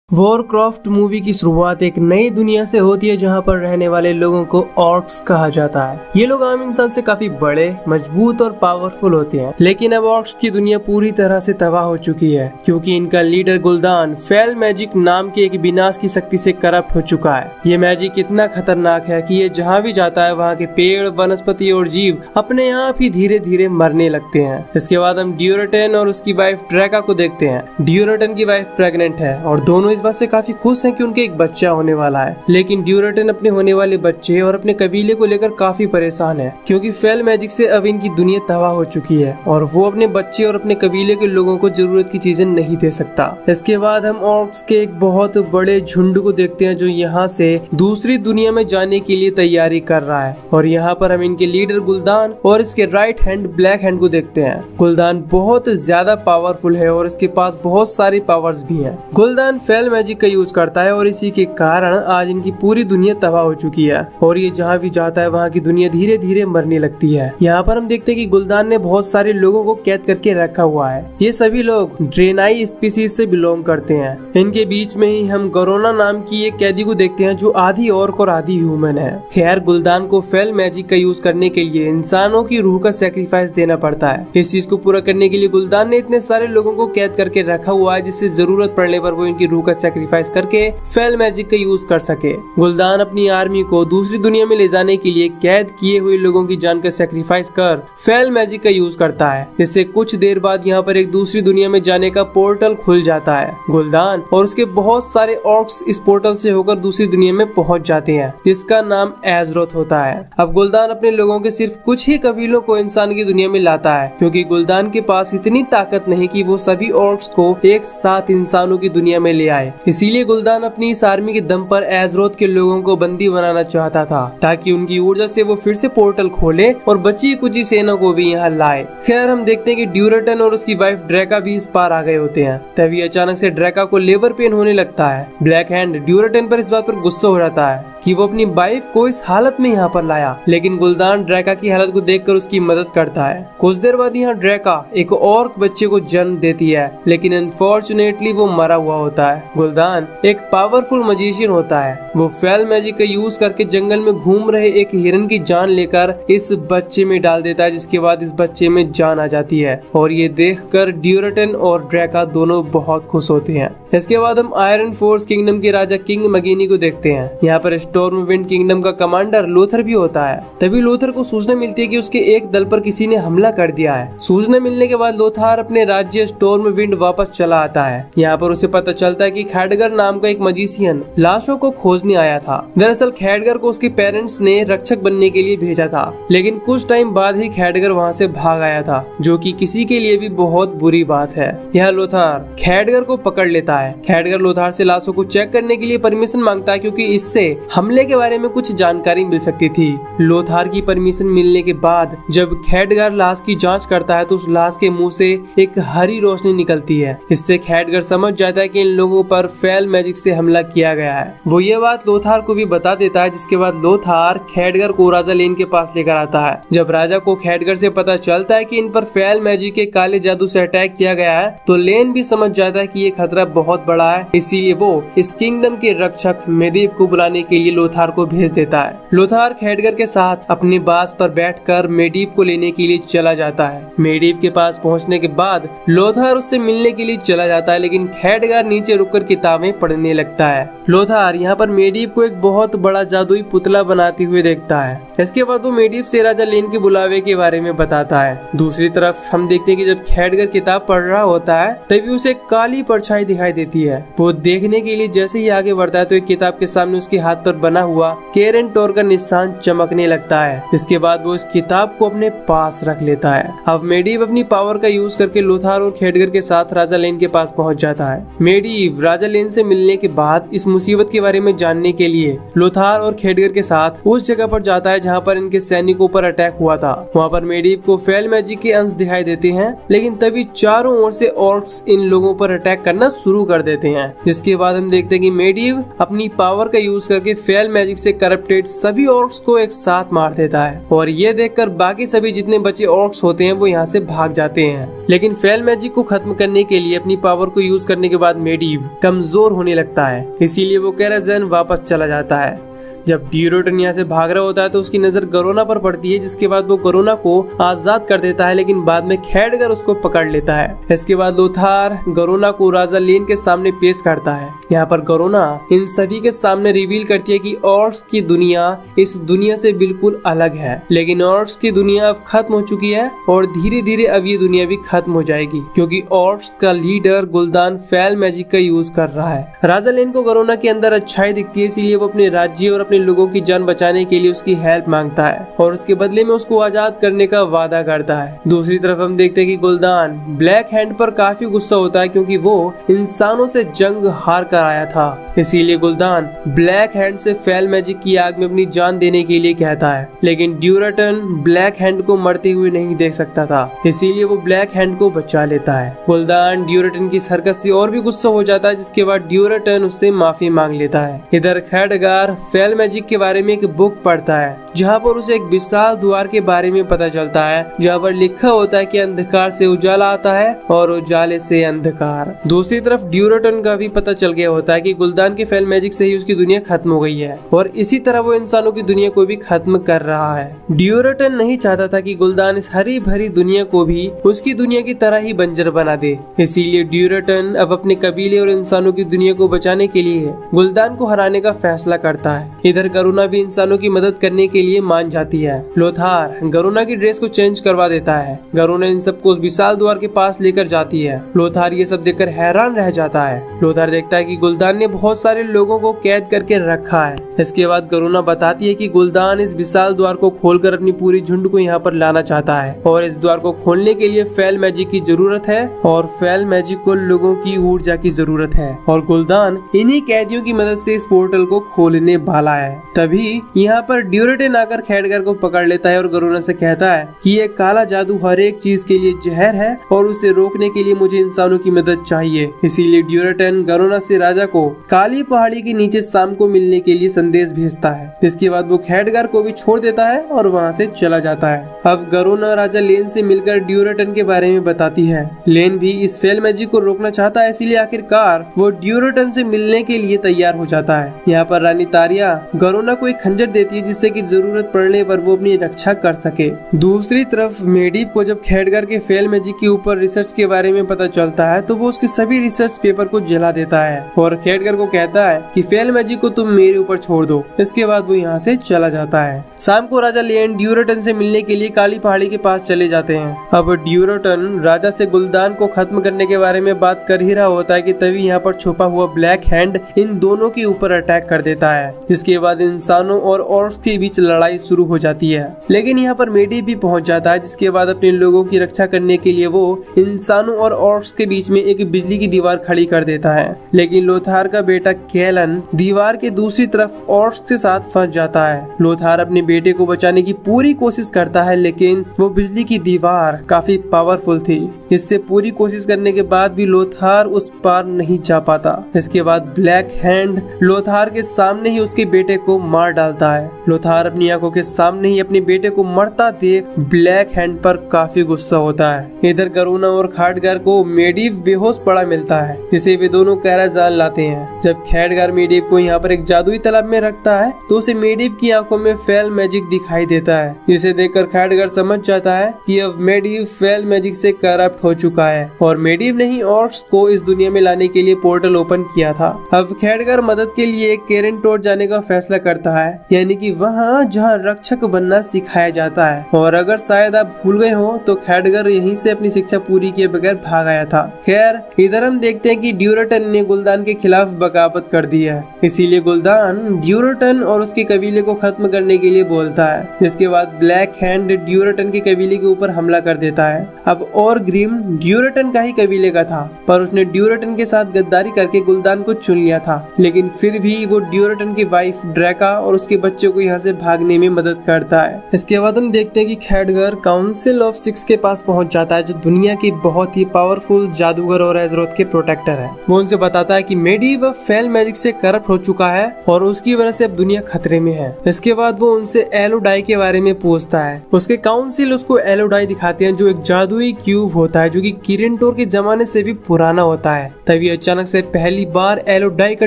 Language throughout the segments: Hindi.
वॉरक्राफ्ट मूवी की शुरुआत एक नई दुनिया से होती है जहां पर रहने वाले लोगों को ऑर्क्स कहा जाता है। ये लोग आम इंसान से काफी बड़े, मजबूत और पावरफुल होते हैं, लेकिन अब ऑर्क्स की दुनिया पूरी तरह से तबाह हो चुकी है क्योंकि इनका लीडर गुल्दान फेल मैजिक नाम के एक विनाश की शक्ति से करप्ट हो चुका है। ये मैजिक इतना खतरनाक है कि ये जहाँ भी जाता है वहाँ के पेड़, वनस्पति और जीव अपने आप ही धीरे धीरे मरने लगते हैं। इसके बाद हम ड्यूरेटन और उसकी वाइफ ड्रैका को देखते हैं। ड्यूरेटन की वाइफ प्रेग्नेंट है और दोनों इस बात से काफी खुश हैं कि उनके एक बच्चा होने वाला है, लेकिन ड्यूरेटन अपने होने वाले बच्चे और अपने कबीले को लेकर काफी परेशान है क्योंकि फेल मैजिक से अब इनकी दुनिया तबाह हो चुकी है और वो अपने बच्चे और अपने कबीले के लोगों को जरूरत की चीजें नहीं दे सकता। इसके बाद हम ऑर्क्स के एक बहुत बड़े झुंड को देखते हैं जो यहाँ से दूसरी दुनिया में जाने के लिए तैयारी कर रहा है और यहाँ पर हम इनके लीडर गुल्दान और इसके राइट हैंड ब्लैक हैंड को देखते हैं। गुल्दान बहुत ज्यादा पावरफुल है और इसके पास बहुत सारी पावर्स भी हैं। गुल्दान फेल मैजिक का यूज करता है और इसी के कारण आज इनकी पूरी दुनिया तबाह हो चुकी है और ये जहाँ भी जाता है वहाँ की दुनिया धीरे धीरे मरने लगती है। यहाँ पर हम देखते हैं कि गुल्दान ने बहुत सारे लोगों को कैद करके रखा हुआ है। ये सभी लोग ड्रेनाई स्पीसीज से बिलोंग करते हैं। इनके बीच में ही हम गोरोना नाम की एक कैदी को देखते हैं जो आधी ऑर्क और आधी ह्यूमन है। खैर, गुल्दान को फेल मैजिक का यूज करने के लिए इंसानों की रूह का सेक्रीफाइस देना पड़ता है। इस चीज को पूरा करने के लिए गुल्दान ने इतने सारे लोगों को कैद करके रखा हुआ है जिससे जरूरत पड़ने पर वो इनकी रूह का सेक्रीफाइस करके फेल मैजिक का यूज कर सके। गुल्दान अपनी आर्मी को दूसरी दुनिया में ले जाने के लिए कैद किए हुए लोगों की जान का सेक्रीफाइस कर फेल मैजिक का यूज करता है। इससे कुछ देर बाद यहाँ पर एक दूसरी दुनिया में जाने का पोर्टल खुल जाता है। गुल्दान और उसके बहुत सारे ऑर्क्स इस पोर्टल से होकर दूसरी दुनिया में पहुंच जाते हैं जिसका नाम एजरोथ होता है। अब गुल्दान अपने लोगों के सिर्फ कुछ ही कबीलों को इंसान की दुनिया में लाता है क्योंकि गुल्दान के पास इतनी ताकत नहीं कि वो सभी ऑर्क्स को एक साथ इंसानों की दुनिया में ले आए। इसीलिए गुल्दान अपनी इस आर्मी के दम पर एजरोथ के लोगों को बंदी बनाना चाहता था ताकि उनकी ऊर्जा से वो फिर से पोर्टल खोले और बची कुची सेना को भी यहाँ लाए। खैर, हम देखते हैं कि ड्यूरेटन और उसकी वाइफ ड्रैका भी इस पार आ गए होते हैं। तभी अचानक से ड्रैका को लेबर पेन होने लगता है। ब्लैक हैंड ड्यूरेटन पर इस बात पर गुस्सा हो जाता है कि वो अपनी वाइफ को इस हालत में यहाँ पर लाया, लेकिन गुल्दान ड्रैका की हालत को देखकर उसकी मदद करता है। कुछ देर बाद यहाँ ड्रैका एक और बच्चे को जन्म देती है, लेकिन अनफॉर्चुनेटली वो मरा हुआ होता है। गुल्दान एक पावरफुल मजिशियन होता है। वो फेल मैजिक का यूज करके जंगल में घूम रहे एक हिरन की जान लेकर इस बच्चे में डाल देता है, जिसके बाद इस बच्चे में जान आ जाती है और ये देखकर ड्यूरेटन और ड्रैका दोनों बहुत खुश होते हैं। इसके बाद हम आयरन फोर्स किंगडम के राजा किंग मगीनी को देखते हैं। यहाँ पर स्टॉर्म विंड किंगडम का कमांडर लोथर भी होता है। तभी लोथर को सूचना मिलती है कि उसके एक दल पर किसी ने हमला कर दिया है। सूचना मिलने के बाद लोथार अपने राज्य स्टॉर्म विंड वापस चला आता है। यहाँ पर उसे पता चलता है कि खैडगर नाम का एक मजिशियन लाशों को खोजने आया था। दरअसल खैडगर को उसके पेरेंट्स ने रक्षक बनने के लिए भेजा था, लेकिन कुछ टाइम बाद ही खैडगर वहाँ से भाग आया था, जो कि किसी के लिए भी बहुत बुरी बात है। यह लोथार खैडगर को पकड़ लेता है। खैडगर लोथार से लाशों को चेक करने के लिए परमिशन मांगता है क्योंकि इससे हमले के बारे में कुछ जानकारी मिल सकती थी। लोथार की परमिशन मिलने के बाद जब खैडगर लाश की जांच करता है तो उस लाश के मुंह से एक हरी रोशनी निकलती है। इससे खैडगर समझ जाता है कि इन लोगों पर फेल मैजिक से हमला किया गया है। वो ये बात लोथार को भी बता देता है, जिसके बाद लोथार खैडगर को राजा लेन के पास लेकर आता है। जब राजा को खैडगर से पता चलता है कि इन पर फेल मैजिक के काले जादू से अटैक किया गया है तो लेन भी समझ जाता है कि ये खतरा बहुत बड़ा है। इसीलिए वो इस किंगडम के रक्षक मेडीव को बुलाने के लिए लोथार को भेज देता है। लोथार खैडगर के साथ अपनी बास पर बैठकर मेडीव को लेने के लिए चला जाता है। मेडीव के पास पहुंचने के बाद लोथार उससे मिलने के लिए चला जाता है, लेकिन खैडगर नीचे रुककर किताबें पढ़ने लगता है। लोथार यहाँ पर मेडीव को एक बहुत बड़ा जादुई पुतला बनाते हुए देखता है। इसके बाद वो मेडीव से राजा लेन के बुलावे के बारे में बताता है। दूसरी तरफ हम देखते हैं कि जब खैडगर किताब पढ़ रहा होता है तभी उसे काली परछाई दिखाई देती है। वो देखने के लिए जैसे ही आगे बढ़ता है तो एक किताब के सामने उसके हाथ पर बना हुआ केरन टोर का निशान चमकने लगता है। इसके बाद वो इस किताब को अपने पास रख लेता है। अब मेडीव अपनी पावर का यूज करके लोथार और खैडगर के साथ राजा लेन के पास पहुंच जाता है। मेडीव राजा लेन से मिलने के बाद इस मुसीबत के बारे में जानने के लिए लोथार और खैडगर के साथ उस जगह पर जाता है जहाँ पर इनके सैनिकों पर अटैक हुआ था। वहाँ पर मेडीव को फेल मैजिक के अंश दिखाई देते हैं, लेकिन तभी चारों ओर से ऑर्क्स इन लोगों पर अटैक करना शुरू कर देते हैं। जिसके बाद हम देखते हैं कि मेडीव अपनी पावर का यूज करके फेल मैजिक से करप्टेड सभी ऑर्क्स को एक साथ मार देता है और ये देखकर बाकी सभी जितने बचे ऑर्क्स होते हैं वो यहाँ से भाग जाते हैं। लेकिन फेल मैजिक को खत्म करने के लिए अपनी पावर को यूज करने के बाद मेडीव कमजोर होने लगता है, इसीलिए वो कैराजन वापस चला जाता है। जब ड्यूरोटन यहाँ से भाग रहा होता है तो उसकी नजर गरोना पर पड़ती है, जिसके बाद वो गरोना को आजाद कर देता है, लेकिन बाद में खैडगर उसको पकड़ लेता है। इसके बाद लोथार गरोना को राजा लेन के सामने पेश करता है। यहाँ पर गरोना इन सभी के सामने रिवील करती है कि ऑर्क्स की दुनिया इस दुनिया से बिल्कुल अलग है, लेकिन ऑर्क्स की दुनिया अब खत्म हो चुकी है और धीरे धीरे अब ये दुनिया भी खत्म हो जाएगी, क्योंकि ऑर्क्स का लीडर गुल्दान फेल मैजिक का यूज कर रहा है। राजा लेन को गरोना के अंदर अच्छाई दिखती है, इसीलिए वो अपने राज्य और लोगों की जान बचाने के लिए उसकी हेल्प मांगता है और उसके बदले में उसको आजाद करने का वादा करता है। दूसरी तरफ हम देखते हैं कि गुल्दान ब्लैक हैंड पर काफी गुस्सा होता है, क्योंकि वो इंसानों से जंग हार कर आया था। इसीलिए गुल्दान ब्लैक हैंड से फेल मैजिक की आग में अपनी जान देने के लिए कहता है, लेकिन ड्यूरोटन ब्लैक हैंड को मरते हुए नहीं देख सकता था, इसीलिए वो ब्लैक हैंड को बचा लेता है। गुल्दान ड्यूरोटन की हरकत से और भी गुस्सा हो जाता है, जिसके बाद ड्यूरोटन उससे माफी मांग लेता है। इधर खैडगार फेल मैजिक के बारे में एक बुक पढ़ता है, जहाँ पर उसे एक विशाल द्वार के बारे में पता चलता है, जहाँ पर लिखा होता है कि अंधकार से उजाला आता है और उजाले से अंधकार। दूसरी तरफ ड्यूरोटन का भी पता चल गया होता है कि गुल्दान के फेल मैजिक से ही उसकी दुनिया खत्म हो गई है और इसी तरह वो इंसानों की दुनिया को भी खत्म कर रहा है। ड्यूरोटन नहीं चाहता था कि गुल्दान इस हरी भरी दुनिया को भी उसकी दुनिया की तरह ही बंजर बना दे, इसीलिए ड्यूरोटन अब अपने कबीले और इंसानों की दुनिया को बचाने के लिए गुल्दान को हराने का फैसला करता है। इधर गरुना भी इंसानों की मदद करने के लिए मान जाती है। लोथार गरुना की ड्रेस को चेंज करवा देता है। गरुना इन सबको विशाल द्वार के पास लेकर जाती है। लोथार ये सब देखकर हैरान रह जाता है। लोथार देखता है कि गुल्दान ने बहुत सारे लोगों को कैद करके रखा है। इसके बाद गरुना बताती है कि गुल्दान इस विशाल द्वार को खोलकर अपनी पूरी झुंड को यहाँ पर लाना चाहता है और इस द्वार को खोलने के लिए फेल मैजिक की जरूरत है और फेल मैजिक को लोगों की ऊर्जा की जरूरत है और गुल्दान इन्हीं कैदियों की मदद से इस पोर्टल को खोलने वाला है। तभी यहाँ पर ड्यूरोटन आकर खैडगर को पकड़ लेता है और गरुना से कहता है कि ये काला जादू हर एक चीज के लिए जहर है और उसे रोकने के लिए मुझे इंसानों की मदद चाहिए। इसीलिए ड्यूरोटन गरुना से राजा को काली पहाड़ी के नीचे शाम को मिलने के लिए संदेश भेजता है। इसके बाद वो खैडगर को भी छोड़ देता है और वहाँ से चला जाता है। अब गरुना राजा लेन से मिलकर ड्यूरोटन के बारे में बताती है। लेन भी इस फेल मैजिक को रोकना चाहता है, इसीलिए आखिरकार वो ड्यूरोटन से मिलने के लिए तैयार हो जाता है। यहाँ पर रानी तारिया गरुना को एक खंजर देती है, जिससे कि जरूरत पड़ने पर वो अपनी रक्षा कर सके। दूसरी तरफ मेडिव को जब खैडगर के फेल मैजिक के ऊपर रिसर्च के बारे में पता चलता है तो वो उसके सभी रिसर्च पेपर को जला देता है और खैडगर को कहता है कि फेल मैजिक को तुम मेरे ऊपर छोड़ दो। इसके बाद वो यहाँ से चला जाता है। शाम को राजा लेन ड्यूरोटन से मिलने के लिए काली पहाड़ी के पास चले जाते हैं। अब ड्यूरोटन राजा से गुल्दान को खत्म करने के बारे में बात कर ही रहा होता है कि तभी यहाँ पर छुपा हुआ ब्लैक हैंड इन दोनों के ऊपर अटैक कर देता है, जिसके बाद इंसानों और ऑर्क्स के बीच लड़ाई शुरू हो जाती है। लेकिन यहाँ पर मेडी भी पहुंच जाता है, जिसके बाद अपने लोगों की रक्षा करने के लिए वो इंसानों और ऑर्क्स के बीच में एक बिजली की दीवार खड़ी कर देता है। लेकिन लोथार का बेटा कैलन दीवार के दूसरी तरफ ऑर्क्स के साथ फंस जाता है। लोथार अपने बेटे को बचाने की पूरी कोशिश करता है, लेकिन वो बिजली की दीवार काफी पावरफुल थी। इससे पूरी कोशिश करने के बाद भी लोथार उस पार नहीं जा पाता। इसके बाद ब्लैक हैंड लोथार के सामने ही उसके बेटे को मार डालता है। लोथार अपनी आंखों के सामने ही अपने बेटे को मरता देख ब्लैक हैंड पर काफी गुस्सा होता है। इधर गरुना और खैडगर को मेडिव बेहोश पड़ा मिलता है, जिसे वे दोनों कैराजान लाते हैं। जब खैडगर मेडिव को यहाँ पर एक जादुई तालाब में रखता है तो उसे मेडिव की आंखों में फेल मैजिक दिखाई देता है, जिसे देखकर खैडगर समझ जाता है कि अब मेडिव फेल मैजिक से करप्ट हो चुका है और मेडिव ने ही ऑर्क्स को इस दुनिया में लाने के लिए पोर्टल ओपन किया था। अब खैडगर मदद के लिए केरेंटोर जाने का फैसला करता है, यानी कि वहाँ जहाँ रक्षक बनना सिखाया जाता है। और अगर शायद आप भूल गए हो तो खैडगर यहीं से अपनी शिक्षा पूरी किए बगैर भाग आया था। खैर इधर हम देखते हैं कि ड्यूरोटन ने गुल्दान के खिलाफ बगावत कर दी है, इसीलिए गुल्दान ड्यूरोटन और उसके कबीले को खत्म करने के लिए बोलता है। जिसके बाद ब्लैक हैंड ड्यूरोटन के कबीले के ऊपर हमला कर देता है। अब और ग्रिम ड्यूरोटन का ही कबीले का था, पर उसने ड्यूरोटन के साथ गद्दारी करके गुल्दान को चुन लिया था। लेकिन फिर भी वो ड्यूरोटन की वाइफ ड्रैका और उसके बच्चों को यहाँ से भागने में मदद करता है। इसके बाद हम देखते हैं कि खैडगर काउंसिल ऑफ सिक्स के पास पहुंच जाता है, जो दुनिया की बहुत ही पावरफुल जादूगर और एज़रोथ के प्रोटेक्टर है। वो उनसे बताता है कि मेडिव फेल मैजिक से करप्ट हो चुका है और उसकी वजह से अब दुनिया खतरे में है। इसके बाद वो उनसे एलोडाई के बारे में पूछता है। उसके काउंसिल उसको एलोडाई दिखाते हैं, जो एक जादुई क्यूब होता है जो कि किरेंटोर के जमाने से भी पुराना होता है। तभी अचानक से पहली बार एलोडाई का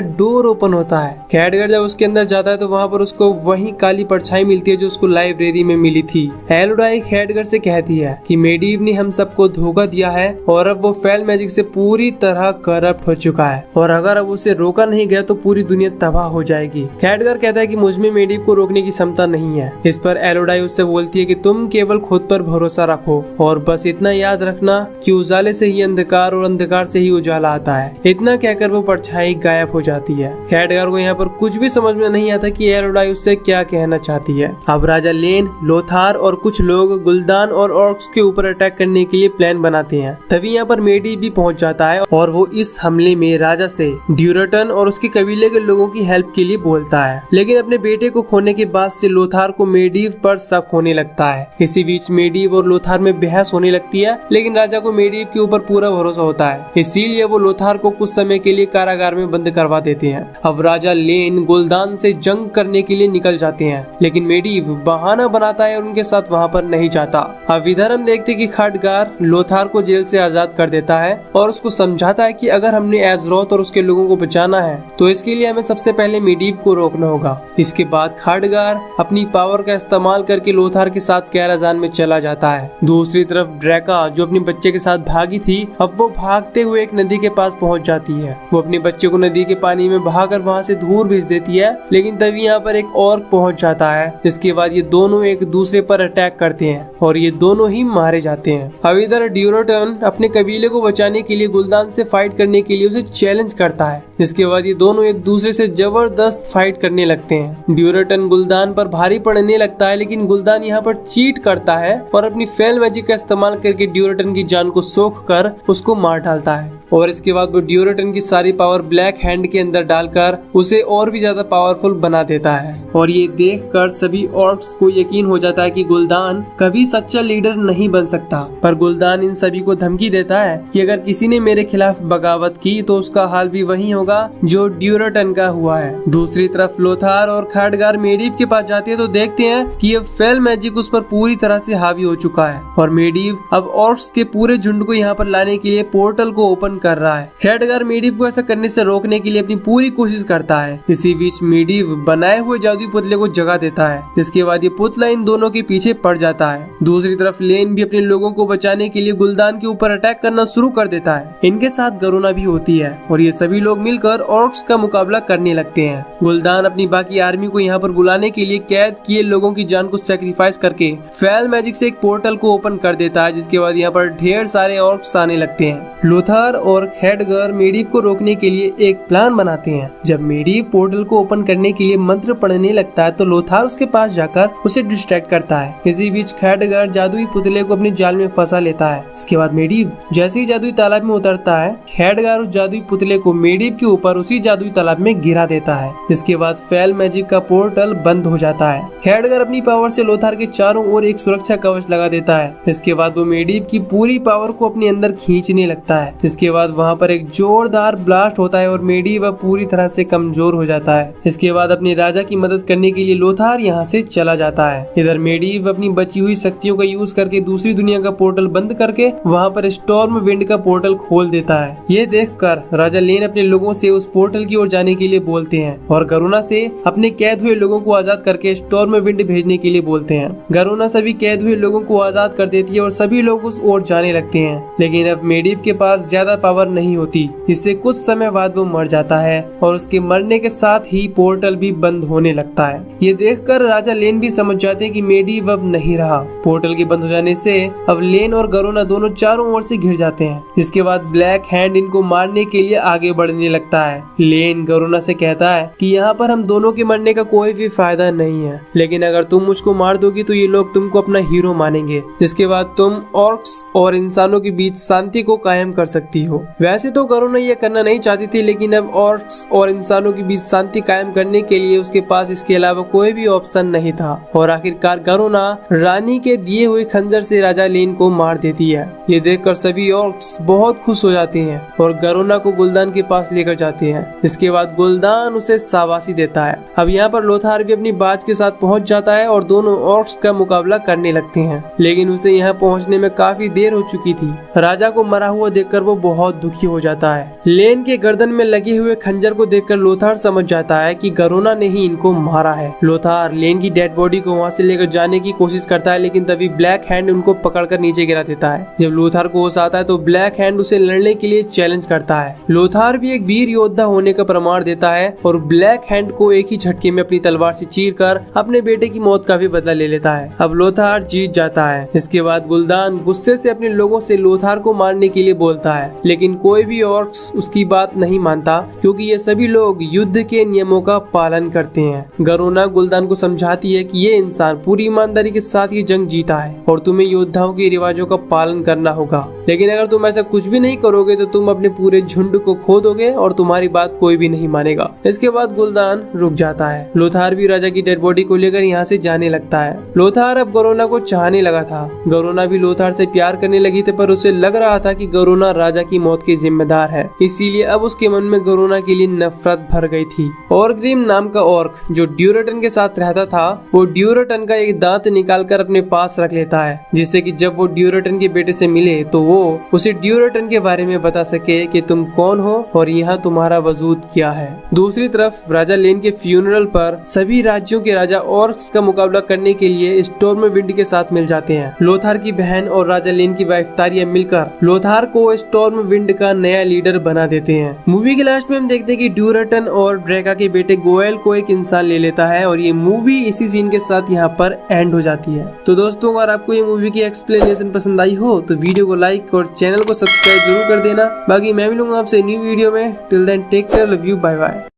डोर ओपन होता है। खैडगर जब उसके अंदर जाता है तो वहाँ पर उसको वही काली परछाई मिलती है जो उसको लाइब्रेरी में मिली थी। एलोडाई खैडगर से कहती है कि मेडिव ने हम सबको धोखा दिया है और अब वो फेल मैजिक से पूरी तरह करप्ट हो चुका है और अगर अब उसे रोका नहीं गया तो पूरी दुनिया तबाह हो जाएगी। खैडगर कहता है कि मुझमें मेडिव को रोकने की क्षमता नहीं है। इस पर एलोडाई उससे बोलती है कि तुम केवल खुद पर भरोसा रखो और बस इतना याद रखना कि उजाले से ही अंधकार और अंधकार से ही उजाला आता है। इतना कहकर वो परछाई गायब हो जाती है। खैडगर को यहाँ पर कुछ भी समझ में नहीं आता कि एलोडाई उससे क्या कहना चाहती है। अब राजा लेन, लोथार और कुछ लोग गुल्दान और ऑर्क्स के ऊपर अटैक करने के लिए प्लान बनाते हैं। तभी यहाँ पर मेडिव भी पहुंच जाता है और वो इस हमले में राजा से ड्यूरेटन और उसके कबीले के लोगों की हेल्प के लिए बोलता है, लेकिन अपने बेटे को खोने के बाद से लोथार को मेडिव पर शक होने लगता है। इसी बीच मेडिव और लोथार में बहस होने लगती है, लेकिन राजा को मेडिव के ऊपर पूरा भरोसा होता है, इसीलिए वो लोथार को कुछ समय के लिए कारागार में बंद करवा देते हैं। अब राजा लेन गुल्दान से जंग करने के लिए निकल जाते हैं, लेकिन मेडिव बहाना बनाता है और उनके साथ वहाँ पर नहीं जाता। अब इधर हम देखते कि खैडगर लोथार को जेल से आजाद कर देता है और उसको समझाता है कि अगर हमने एज़रोथ और उसके लोगों को बचाना है तो इसके लिए हमें सबसे पहले मेडिव को रोकना होगा। इसके बाद खैडगर अपनी पावर का इस्तेमाल करके लोथार के साथ कैराजान में चला जाता है। दूसरी तरफ ड्रैका जो अपने बच्चे के साथ भागी थी, अब वो भागते हुए एक नदी के पास पहुंच जाती है। वो अपने बच्चे को नदी के पानी में बहाकर वहां से दूर भेज देती है, लेकिन तभी यहाँ पर एक ऑर्क पहुंच जाता है। इसके बाद ये दोनों एक दूसरे पर अटैक करते हैं और ये दोनों ही मारे जाते हैं। अब इधर ड्यूरेटन अपने कबीले को बचाने के लिए गुल्दान से फाइट करने के लिए उसे चैलेंज करता है। इसके बाद ये दोनों एक दूसरे से जबरदस्त फाइट करने लगते हैं। ड्यूरेटन गुल्दान पर भारी पड़ने लगता है, लेकिन गुल्दान यहाँ पर चीट करता है और अपनी फेल मैजिक का इस्तेमाल करके ड्यूरेटन की जान को सोख कर उसको मार डालता है और इसके बाद वो ड्यूरेटन की सारी पावर ब्लैक हैंड के अंदर डालकर उसे और भी ज्यादा पावरफुल बना देता है। और ये देखकर सभी ऑर्क्स को यकीन हो जाता है कि गुल्दान कभी सच्चा लीडर नहीं बन सकता, पर गुल्दान इन सभी को धमकी देता है कि अगर किसी ने मेरे खिलाफ बगावत की तो उसका हाल भी वही होगा जो ड्यूरेटन का हुआ है। दूसरी तरफ लोथार और खैडगर मेडिव के पास जाते हैं तो देखते हैं कि अब फेल मैजिक उस पर पूरी तरह से हावी हो चुका है और मेडिव अब ऑर्क्स के पूरे झुंड को यहाँ पर लाने के लिए पोर्टल को ओपन कर रहा है। खैडगर मेडिव को ऐसा करने से रोकने के लिए अपनी पूरी कोशिश करता है। इसी बीच मेडिव बनाए हुए जादुई पुतले को जगा देता है। इसके बाद ये पुतला इन दोनों के पीछे पड़ जाता है। दूसरी तरफ लेन भी अपने लोगों को बचाने के लिए गुल्दान के ऊपर अटैक करना शुरू कर देता है। इनके साथ गरुना भी होती है और ये सभी लोग मिलकर ऑर्क्स का मुकाबला करने लगते हैं। गुल्दान अपनी बाकी आर्मी को यहाँ पर बुलाने के लिए कैद किए लोगों की जान को सैक्रिफाइस करके फेल मैजिक से एक पोर्टल को ओपन कर देता है, जिसके बाद यहाँ पर ढेर सारे ऑर्क्स आने लगते हैं। लोथार और खैडगर मेडिव को रोकने के लिए एक प्लान बनाते हैं। जब मेडिव पोर्टल को ओपन करने के लिए मंत्र पढ़ने लगता है तो लोथार उसके पास जाकर उसे डिस्ट्रैक्ट करता है। इसी बीच खैडगर जादुई पुतले को अपनी जाल में फंसा लेता है। इसके बाद मेडिव जैसे ही जादुई तालाब में उतरता है, खैडगर उस जादुई पुतले को मेडिव के ऊपर उसी जादुई तालाब में गिरा देता है। इसके बाद फेल मैजिक का पोर्टल बंद हो जाता है। खैडगर अपनी पावर से लोथार के चारों ओर एक सुरक्षा कवच लगा देता है। इसके बाद वो मेडिव की पूरी पावर को अपने अंदर खींचने लगता है। इसके बाद वहाँ पर एक जोरदार ब्लास्ट होता है और मेडिव पूरी तरह से कमजोर हो जाता है। इसके बाद अपने राजा की मदद करने के लिए लोथार यहाँ से चला जाता है। इधर मेडिव अपनी बची हुई शक्तियों का यूज करके दूसरी दुनिया का पोर्टल बंद करके वहाँ पर स्टॉर्म विंड का पोर्टल खोल देता है। ये देखकर राजा लेन अपने लोगों से उस पोर्टल की ओर जाने के लिए बोलते हैं और गरुना से अपने कैद हुए लोगों को आजाद करके स्टॉर्म विंड भेजने के लिए बोलते हैं। गरुना सभी कैद हुए लोगों को आजाद कर देती है और सभी लोग उस ओर जाने लगते हैं, लेकिन अब मेडिव के पास ज्यादा पावर नहीं होती। इससे कुछ समय बाद वो मर जाता है और उसके मरने के साथ ही पोर्टल भी बंद होने लगता है। ये देखकर राजा लेन भी समझ जाते हैं कि मेडिव अब नहीं रहा। पोर्टल के बंद हो जाने से अब लेन और गरुना दोनों चारों ओर से घिर जाते हैं। इसके बाद ब्लैक हैंड इनको मारने के लिए आगे बढ़ने लगता है। लेन गरुना से कहता है कि यहाँ पर हम दोनों के मरने का कोई भी फायदा नहीं है, लेकिन अगर तुम मुझको मार दोगी तो ये लोग तुमको अपना हीरो मानेंगे, जिसके बाद तुम ऑर्क्स और इंसानों के बीच शांति को कायम कर सकती हो। हो। वैसे तो गरुना ये करना नहीं चाहती थी, लेकिन अब ऑर्क्स और इंसानों के बीच शांति कायम करने के लिए उसके पास इसके अलावा कोई भी ऑप्शन नहीं था और आखिरकार गरुना रानी के दिए हुए खंजर से राजा लेन को मार देती है। ये देखकर सभी ऑर्क्स बहुत खुश हो जाते हैं और गरुना को गुलदान के पास लेकर जाते हैं। इसके बाद गुलदान उसे शाबाशी देता है। अब यहाँ पर लोथार भी अपनी बाज के साथ पहुंच जाता है और दोनों ऑर्क्स का मुकाबला करने लगते हैं, लेकिन उसे यहाँ पहुँचने में काफी देर हो चुकी थी। राजा को मरा हुआ देखकर वो बहुत दुखी हो जाता है। लेन के गर्दन में लगे हुए खंजर को देखकर लोथार समझ जाता है कि गरुना ने ही इनको मारा है। लोथार लेन की डेड बॉडी को वहाँ से लेकर जाने की कोशिश करता है, लेकिन तभी ब्लैक हैंड उनको पकड़कर नीचे गिरा देता है। जब लोथार को होश आता है तो ब्लैक हैंड उसे लड़ने के लिए चैलेंज करता है। लोथार भी एक वीर योद्धा होने का प्रमाण देता है और ब्लैक हैंड को एक ही झटके में अपनी तलवार से चीरकर अपने बेटे की मौत का भी बदला ले लेता है। अब लोथार जीत जाता है। इसके बाद गुलदान गुस्से से अपने लोगों से लोथार को मारने के लिए बोलता है, लेकिन कोई भी ऑर्क्स उसकी बात नहीं मानता क्योंकि ये सभी लोग युद्ध के नियमों का पालन करते हैं। गरुना गुलदान को समझाती है कि ये इंसान पूरी ईमानदारी के साथ ये जंग जीता है और तुम्हें योद्धाओं के रिवाजों का पालन करना होगा, लेकिन अगर तुम ऐसा कुछ भी नहीं करोगे तो तुम अपने पूरे झुंड को खो दोगे और तुम्हारी बात कोई भी नहीं मानेगा। इसके बाद गुलदान रुक जाता है। लोथार भी राजा की डेड बॉडी को लेकर यहाँ से जाने लगता है। लोथार अब गरुना को चाहने लगा था। गरुना भी लोथार से प्यार करने लगी थी, पर उसे लग रहा था कि गरुना राजा की मौत की जिम्मेदार है, इसीलिए अब उसके मन में गरुना के लिए नफरत भर गई थी। ऑर्ग्रिम नाम का ऑर्क जो ड्यूरेटन के साथ रहता था, वो ड्यूरेटन का एक दांत निकालकर अपने पास रख लेता है, जिससे कि जब वो ड्यूरेटन के बेटे से मिले तो वो उसे ड्यूरेटन के बारे में बता सके कि तुम कौन हो और यहाँ तुम्हारा वजूद क्या है। दूसरी तरफ राजा लेन के फ्यूनरल पर सभी राज्यों के राजा ऑर्क्स का मुकाबला करने के लिए स्टॉर्मविंड के साथ मिल जाते हैं। लोथार की बहन और राजा लेन की वाइफ तारिया मिलकर लोथार को स्टॉर्मविंड का नया लीडर बना देते हैं। मूवी के लास्ट में हम देखते हैं कि ड्यूरेटन और ड्रेका के बेटे गोयल को एक इंसान ले लेता है और ये मूवी इसी सीन के साथ यहाँ पर एंड हो जाती है। तो दोस्तों, अगर आपको ये मूवी की एक्सप्लेनेशन पसंद आई हो तो वीडियो को लाइक और चैनल को सब्सक्राइब जरूर कर देना। बाकी मैं मिलूंगा आपसे न्यू वीडियो में। Till then take care, love you, bye bye.